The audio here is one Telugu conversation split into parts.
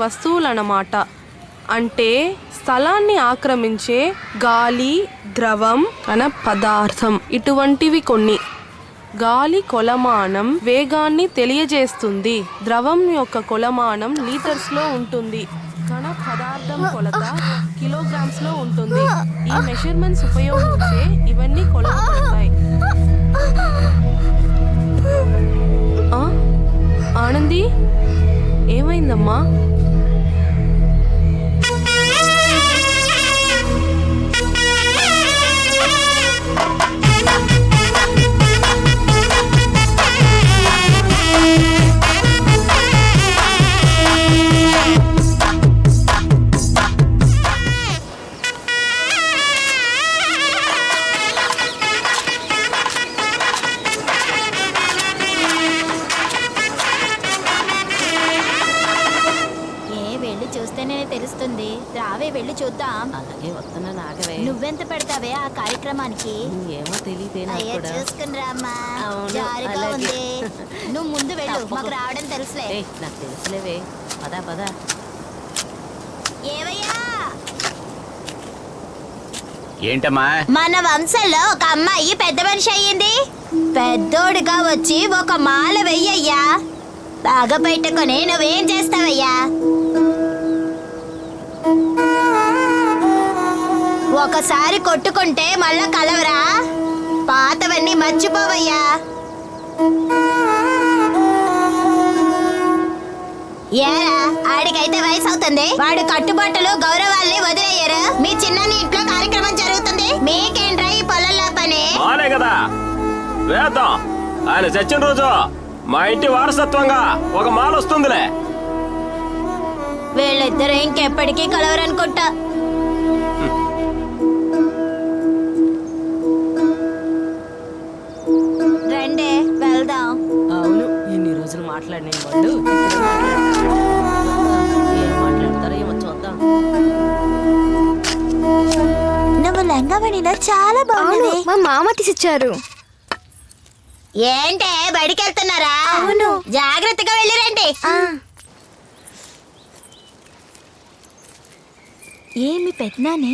వస్తువులన్నమాట. అంటే స్థలాన్ని ఆక్రమించే గాలి, ద్రవం అన పదార్థం. ఇటువంటివి కొన్ని. గాలి కొలమానం వేగాన్ని తెలియజేస్తుంది. ద్రవం యొక్క కొలమానం లీటర్స్లో ఉంటుంది. కణ పదార్థం కొలత కిలోగ్రామ్స్లో ఉంటుంది. ఈ మెజర్మెంట్స్ ఉపయోగించే ఇవన్నీ కొలవబడతాయి. ఆనంది, ఏమైందమ్మా? తెలుస్తుంది. రావే వెళ్ళి చూద్దాం. అలాగే వస్తున్నా, నాగవే. నువ్వెంత పెడతావే ఆ కార్యక్రమానికి? ఏమో తెలియదే. చూసుకుని రామ్మా, జారుగా ఉంది. నువ్వు ముందు వెళ్ళు, మాకు రావడం తెలుసులే. నాకు తెలుసులేవే, పదా పదా. ఏవయ్యా? ఏంటమ్మా? మన వంశంలో ఒక అమ్మాయి పెద్ద మనిషి అయ్యింది. పెద్దోడుగా వచ్చి ఒక మాల వెయ్యయ్యా. బాగా పెట్టుకుని నువ్వేం చేస్తావయ్యా? ఒకసారి కొట్టుకుంటే మళ్ళా కలవరా? పాతవన్నీ మర్చిపోవయ్యా. ఏరా, ఆడికైతే వయసు అవుతుంది. వాడు కట్టుబాటులు గౌరవాల్ని వదిలేయరు. మీ చిన్న ఇంట్లో కార్యక్రమం జరుగుతుంది, మీకేంట్రా ఈ పొలంలో పని? మాలే కదా వేద్దాం. ఆయన చచ్చిన రోజు మా ఇంటి వారసత్వంగా ఒక మాల వస్తుందిలే. వీళ్ళిద్దరూ ఇంకెప్పటికీ కలవరనుకుంటా. రండే వెళ్దాం. అవును, ఎన్ని రోజులు మాట్లాడిన వాళ్ళు ఏం మాట్లాడతారో ఏమో చూద్దాం. నువ్వు లంగావణిలో చాలా బాగుంది. మా మామ తీసిచ్చారు. ఏంటే బడికి వెళ్తున్నారా? అవును. జాగ్రత్తగా వెళ్ళిరండి. ఏమి పెట్టినానే?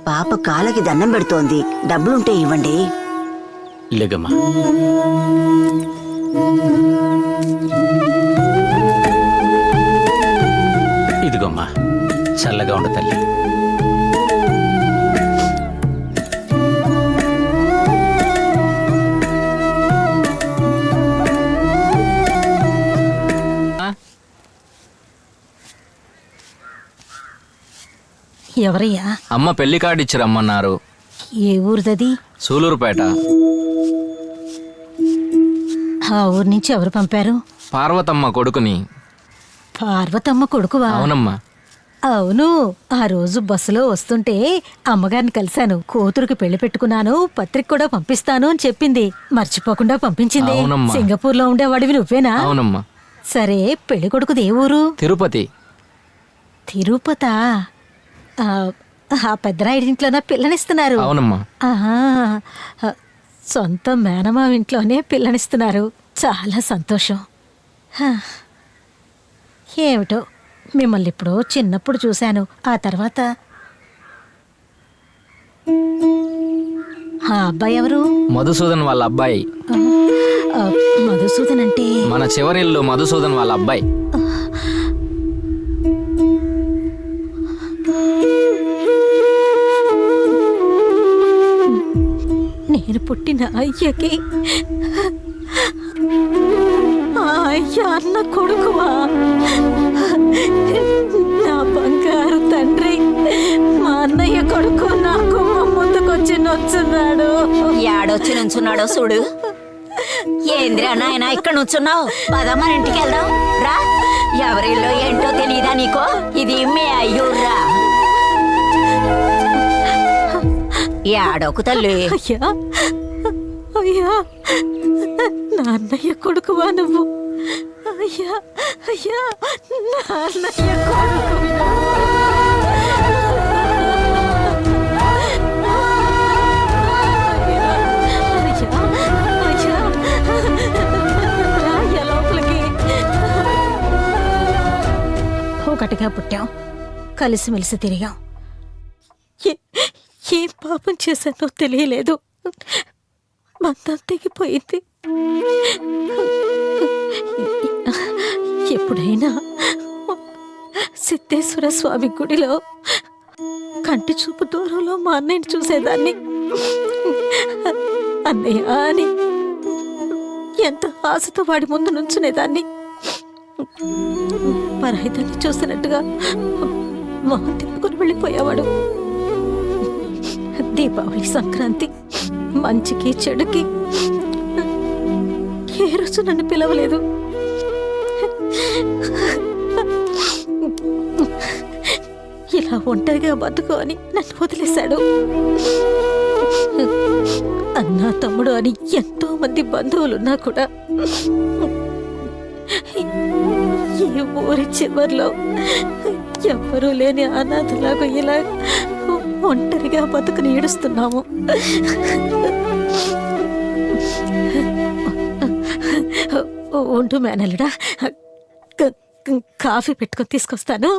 పాప కాళ్ళకి దండం పెడుతోంది, డబ్బులుంటే ఇవ్వండి. లేగమ్మా. ఇదిగోమ్మా, చల్లగా ఉండు తల్లి. ఎవరయ్యా? అమ్మ పెళ్లి కార్డు ఇచ్చి రమ్మన్నారు. ఏ ఊరిదది? సూలూరుపేట. ఆ ఊరి నుంచి ఎవరు పంపారు? పార్వతమ్మ కొడుకుని. పార్వతమ్మ కొడుకువా? అవునమ్మా. అవును, ఆ రోజు బస్సులో వస్తుంటే అమ్మగారిని కలిశాను. కూతురికి పెళ్లి పెట్టుకున్నాను, పత్రిక కూడా పంపిస్తాను అని చెప్పింది. మర్చిపోకుండా పంపించింది. సింగపూర్ లో ఉండేవాడివి నువ్వేనా? అవునమ్మా. సరే, పెళ్లి కొడుకుది ఏ ఊరు? తిరుపతి. తిరుపతా? ఆ పెద్దరాయింట్లోనా పిల్లనిస్తున్నారు? అవునమ్మా. ఆహా, సొంత మేనమా ఇంట్లోనే పిల్లనిస్తున్నారు. చాలా సంతోషం. ఏమిటో, మిమ్మల్ని ఇప్పుడు చిన్నప్పుడు చూశాను. ఆ తర్వాత ఆ అబ్బాయి ఎవరు? మధుసూదన్ వాళ్ళ అబ్బాయి. మధుసూదన్ అంటే మన చివరిల్లు మధుసూదన్ వాళ్ళ అబ్బాయి. నేను పుట్టిన అయ్యకి అయ్య అన్న కొడుకువా? నా బంగారు తండ్రి, మా అన్నయ్య కొడుకు నాకు ముందుకొచ్చి నొచ్చున్నాడు. యాడొచ్చి నుంచున్నాడో చూడు. ఏంద్రా నాయన ఇక్కడ నుంచున్నావు? పదమ్మా ఇంటికి వెళ్దాం రా. ఎవరిలో ఏంటో తెలీదా నీకో? ఇది మీ అయ్యూర్రా. ఏడోకు తల్లి. అయ్యా అయ్యా నా అన్నయ్య కొడుకువా నువ్వు? అయ్యా అయ్యా నా అన్నయ్య కొడుకువా? అయ్యా, అయ్యా, అయ్యా, రాయ్యా లోపలికి. ఒకటిగా పుట్టాం, కలిసిమెలిసి తిరిగాం. ఏం పాపం చేశానో తెలియలేదు. బంధం తెగిపోయింది. ఎప్పుడైనా సిద్ధేశ్వర స్వామి గుడిలో కంటి చూపు దూరంలో మా అన్నయ్యని చూసేదాన్ని. అన్నయ్య అని ఎంత ఆశతో వాడి ముందు నుంచునేదాన్ని. పరాయిదాన్ని చూసినట్టుగా మొహం తిప్పుకొని వెళ్ళిపోయేవాడు. దీపావళి, సంక్రాంతి, మంచికి చెడుకి ఏ రోజు నన్ను పిలవలేదు. ఇలా ఒంటరిగా బతుకు అని నన్ను వదిలేశాడు. అన్నా తమ్ముడు అని ఎంతో మంది బంధువులున్నా కూడా ఈ ఊరి చివర్లో ఎవ్వరూ లేని అనాథలాగా ఇలా ఒంటరిగా బతుకుని ఏడుస్తున్నాము. ఉండు మేనల్లుడా, కాఫీ పెట్టుకొని తీసుకొస్తాను.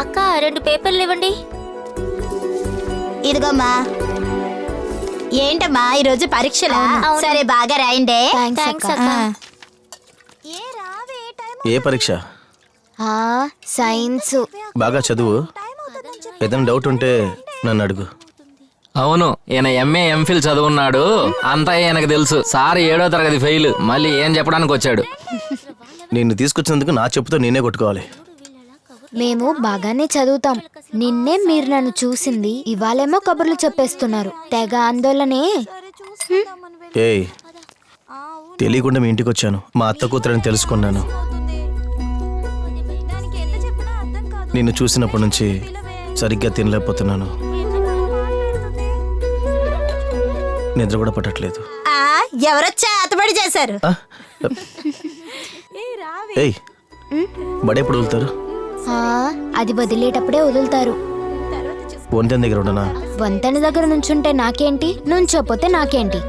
అక్క 2 పేపర్లు ఇవ్వండి. ఇదిగోమ్మా. ఏంటమ్మా ఈరోజు పరీక్షలా? సరే బాగా రాయండి. ఏ పరీక్ష? సైన్స్. బాగా చదువు. ఏదైనా డౌట్ ఉంటే నన్ను అడుగు. అవును, ఈయన ఎంఏ ఎంఫిల్ చదువున్నాడు, అంతా ఈయనకు తెలుసు. సార్ 7వ తరగతి ఫెయిల్, మళ్ళీ ఏం చెప్పడానికి వచ్చాడు. నిన్ను తీసుకొచ్చినందుకు నా చెప్పుతో నేనే కొట్టుకోవాలి. మేము బాగానే చదువుతాం. నిన్నే మీరు నన్ను చూసింది, ఇవాళేమో కబుర్లు చెప్పేస్తున్నారు. తెగ ఆందోళనే. ఏయ్, తెలియకుండా మీ ఇంటికి వచ్చాను. మా అత్త కూతురని తెలుసుకున్నాను. నిన్ను చూసినప్పటి నుంచి సరిగ్గా తినలేకపోతున్నాను. నిద్ర కూడా పట్టట్లేదు. ఎవరొచ్చా అతబడి చేశారు? ఏయ్, బడెప్పుడు వదులుతారు? అది వదిలేటప్పుడే వదులుతారు. వంతెన దగ్గర ఉండనా? వంతెన దగ్గర నుంచుంటే నాకేంటి, నుంచోపోతే నాకేంటి.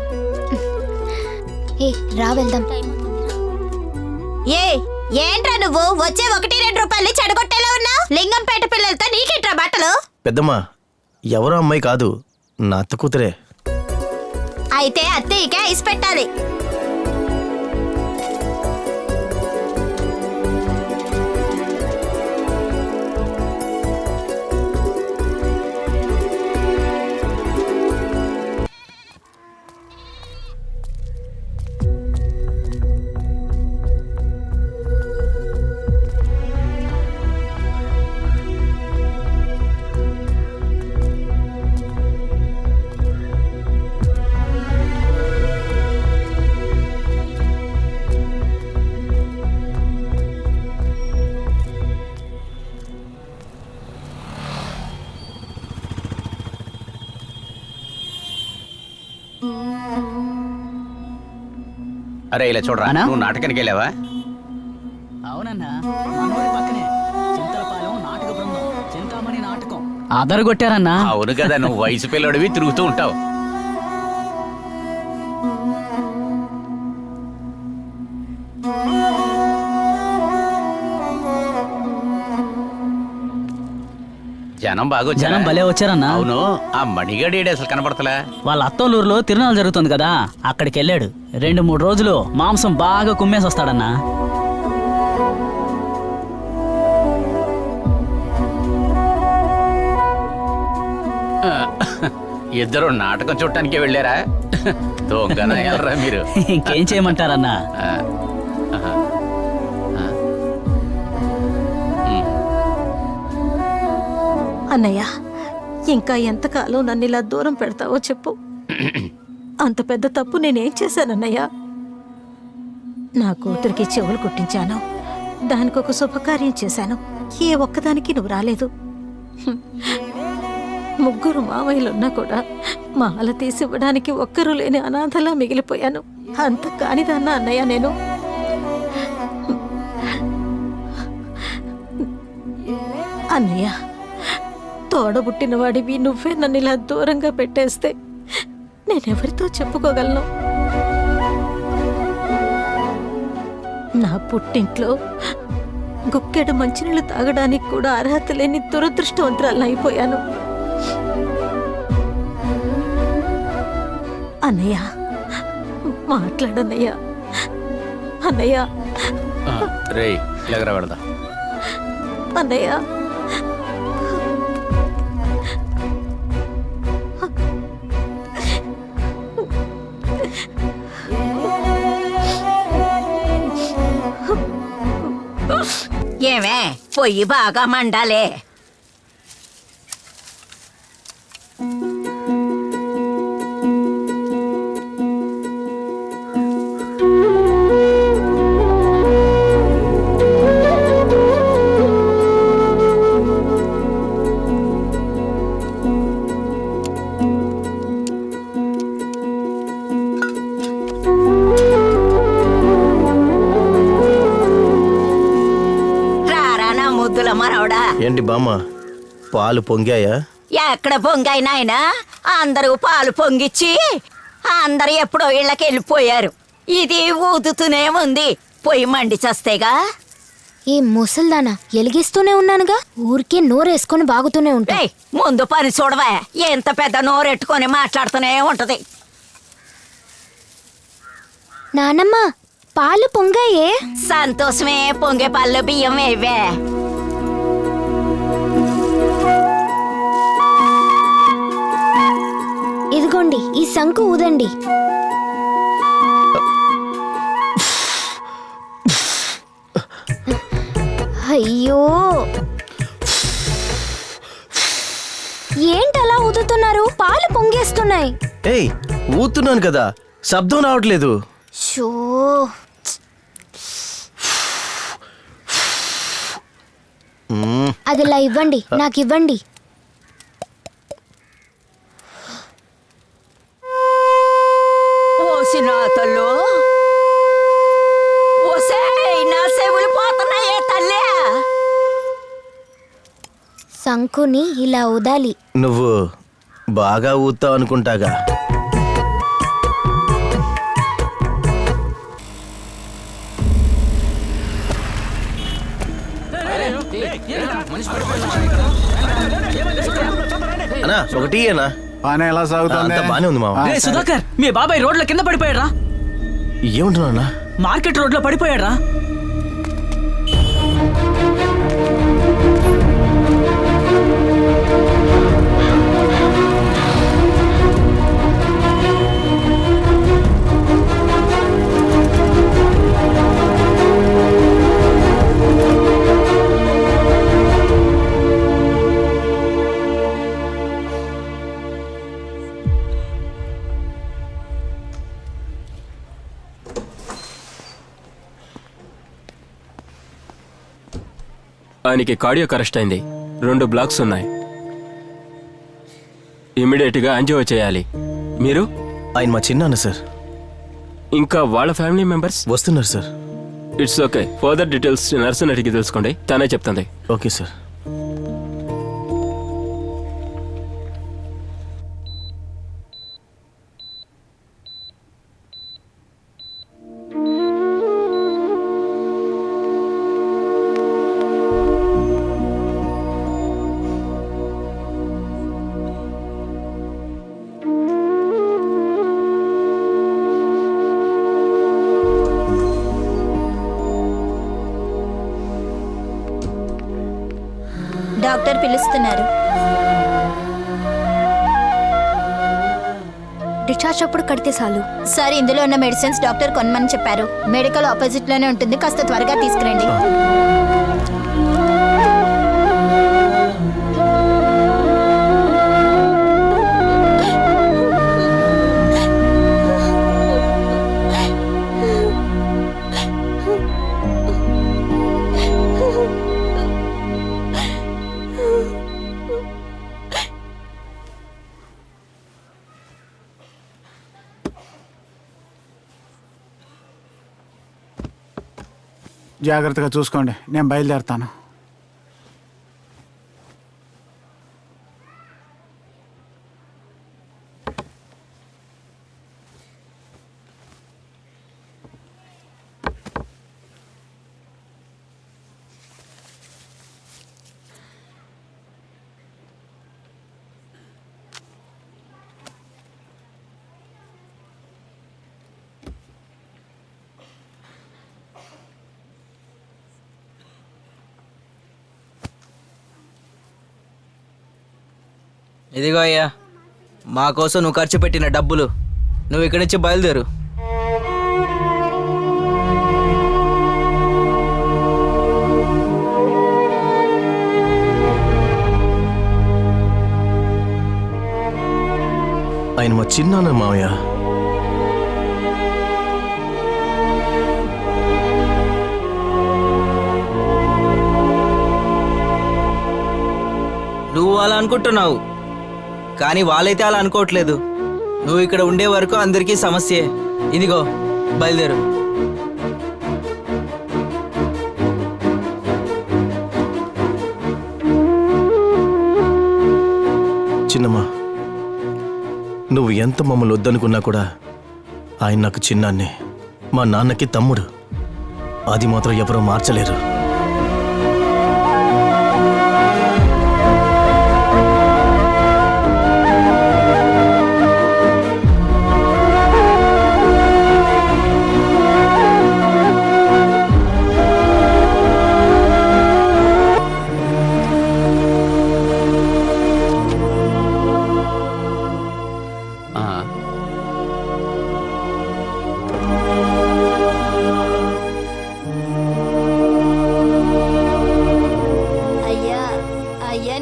ఏ రా వెళ్దాం. ఏంట్రా నువ్వు వచ్చే 1-2 రూపాయలు చెడగొట్టేలా ఉన్నావు? లింగంపేట పిల్లలతో నీకేంట్రా బట్టలు? పెద్దమ్మా, ఎవరో అమ్మాయి కాదు, నా అత్త కూతురే. అయితే అత్తయ్యకే ఐస్ పెట్టాలి. అరే ఇలా చూడరా, నువ్వు నాటకానికి వెళ్ళావా? అవునన్నా, మనూరి పక్కనే చింతలపాలెం నాటక బృందం, చింతామణి నాటకం అదరగొట్టారన్నా. అవును కదా, నువ్వు వయసు పిల్లడివి, తిరుగుతూ ఉంటావు. జనం బాగా వచ్చారా? జనం భలే వచ్చారన్నా. అవును, ఆ మణిగాడి అసలు కనపడతలా. వాళ్ళ అత్తోలూరులో తిరునాళ్ళు జరుగుతుంది కదా, అక్కడికి వెళ్ళాడు. 2-3 రోజులు మాంసం బాగా కుమ్మేసి వస్తాడన్నా. ఇద్దరు నాటకం చూడటానికే వెళ్ళారా? దొంగన వెళ్ళరా మీరు. ఇంకేం చేయమంటారన్నా? అన్నయ్య, ఇంకా ఎంతకాలం నన్ను ఇలా దూరం పెడతావో చెప్పు. అంత పెద్ద తప్పు నేనేం చేశానన్నయ్య? నా కూతురికి చెవులు కుట్టించాను, దానికి ఒక శుభకార్యం చేశాను. ఏ ఒక్కదానికి నువ్వు రాలేదు. ముగ్గురు మామయ్యలున్నా కూడా మాల తీసివ్వడానికి ఒక్కరూ లేని అనాథలా మిగిలిపోయాను. అంత కానిదన్నా అన్నయ్య నేను. అన్నయ్య, తోడబుట్టిన వాడివి నువ్వే నన్ను ఇలా దూరంగా పెట్టేస్తే నేనెవరితో చెప్పుకోగలను? నా పుట్టింట్లో గుక్కెడు మంచినీళ్ళు తాగడానికి కూడా అర్హత లేని దురదృష్టవంతురాలు అయిపోయాను. అన్నయ్య, మాట్లాడన్నయ్య. అన్నయ్య, రే ఇలాగరా పెడదా. అన్నయ్య, ఏమే పొయ్యి బాగా మండాలే. ఏంటి బామ్మ, పాలు పొంగాయా? ఎక్కడ పొంగాయి నాయనా? అందరూ పాలు పొంగిచ్చి అందరు ఎప్పుడో ఇళ్ళకి వెళ్ళిపోయారు. ఇది ఊదుతూనే ఉంది, పొయ్యి మండి చస్తేగా. ఈ ముసల్దానా ఎలిగిస్తూనే ఉన్నానుగా, ఊరికే నోరేసుకొని బాగుతూనే ఉంటా. ముందు పని చూడవా, ఎంత పెద్ద నోరెట్టుకొని మాట్లాడుతూనే ఉంటది. నానమ్మ, పాలు పొంగాయే. సంతోషమే, పొంగే పాలు బియ్యం వేవే. ఇదిగోండి, ఈ శంకు ఊదండి. అయ్యో, ఏంటలా ఊదుతున్నారు? పాలు పొంగేస్తున్నాయి. ఏయ్, ఊతున్నాను కదా, శబ్దం రావట్లేదు. షో, అదిలా ఇవ్వండి, నాకు ఇవ్వండి. ఓసినాతల్లో ఓసేయ్, నా చెవులు పోతున్నాయే తల్లే. శంకుని ఇలా ఊదాలి. నువ్వు బాగా ఊతావు అనుకుంటాగా. అన్నా, ఒకటి అన్నా. ఎలా సాగుతుంది? అంతా బానే ఉంది మామ. సుధాకర్, మీ బాబాయ్ రోడ్ల కింద పడిపోయాడ్రా. ఏమంటున్నా? మార్కెట్ రోడ్లో పడిపోయాడ్రా. ఆయనకి కార్డియాక్ అరెస్ట్ అయింది. 2 బ్లాక్స్ ఉన్నాయి. ఇమ్మీడియట్ గా యాంజియో చేయాలి. మీరు? ఆయన మా చిన్నాన్న సార్. ఇంకా వాళ్ళ ఫ్యామిలీ మెంబర్స్ వస్తున్నారు sir. It's okay. Further details నర్సుని అడిగి తెలుసుకోండి, తనే చెప్తుంది. Okay sir. డాక్టర్ పిలుస్తున్నారు. డిశ్చార్జ్ అప్పుడు కడితే చాలు. సార్, ఇందులో ఉన్న మెడిసిన్స్ డాక్టర్ కొనమని చెప్పారు. మెడికల్ ఆపోజిట్ లోనే ఉంటుంది, కాస్త త్వరగా తీసుకురండి. జాగ్రత్తగా చూసుకోండి, నేను బయలుదేరుతాను. ఇదిగో అయ్యా, మా కోసం నువ్వు ఖర్చు పెట్టిన డబ్బులు. నువ్వు ఇక్కడి నుంచి బయలుదేరు. ఆయన మా చిన్నాన్న మావయ్య. నువ్వు అలా అనుకుంటున్నావు, కానీ వాళ్ళైతే అలా అనుకోవట్లేదు. నువ్వు ఇక్కడ ఉండే వరకు అందరికీ సమస్యే. ఇదిగో బయలుదేరు. చిన్నమ్మా, నువ్వు ఎంత మమ్మల్ని వద్దనుకున్నా కూడా ఆయన నాకు చిన్నాన్నే, మా నాన్నకి తమ్ముడు. అది మాత్రం ఎవరో మార్చలేరు.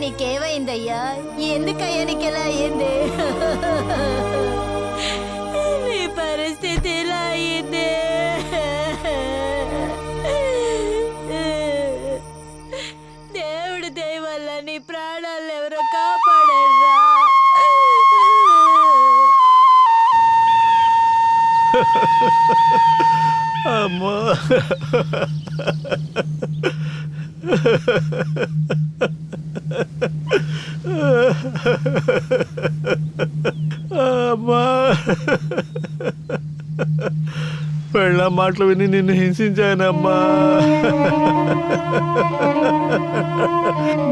నీకేమైందయ్యా? ఎందుకయ్యా నీకెలా అయ్యింది? నీ పరిస్థితి ఎలా అయ్యింది? దేవుడి దయ వల్ల నీ ప్రాణాలు ఎవరో కాపాడారా? అమ్మా, అమ్మా, పెళ్ళ మాటలు విని నిన్ను హింసించానమ్మా.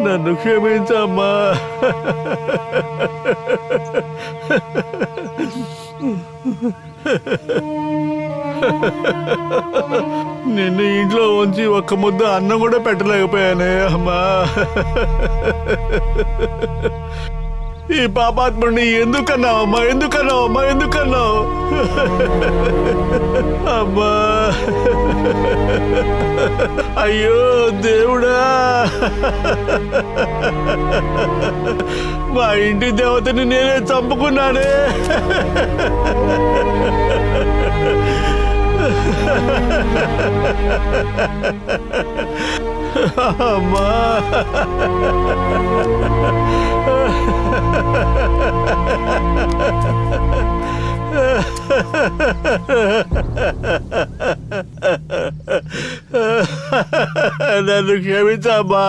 నన్ను క్షమించమ్మా. నిన్ను ఇంట్లో ఉంచి ఒక్క ముద్ద అన్నం కూడా పెట్టలేకపోయానే అమ్మా. ఈ పాపాత్ముడిని ఎందుకన్నావమ్మా? ఎందుకన్నావు అమ్మా? అయ్యో దేవుడా, మా ఇంటి దేవతని నేనే చంపుకున్నానే. అమ్మా, నన్ను క్షమించమ్మా.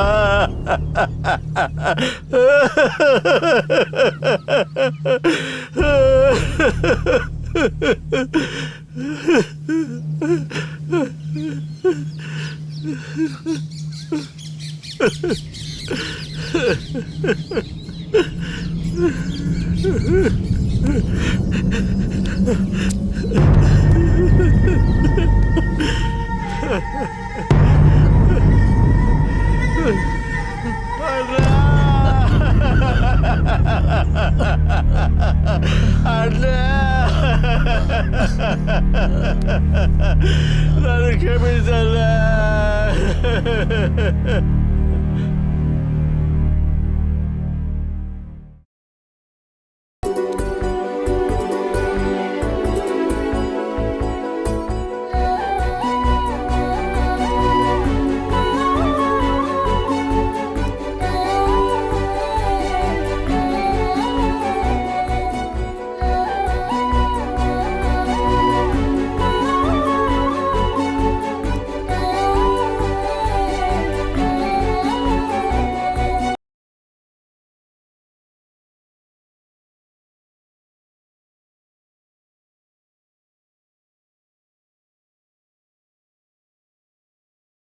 నన్ను క్షమించాలా?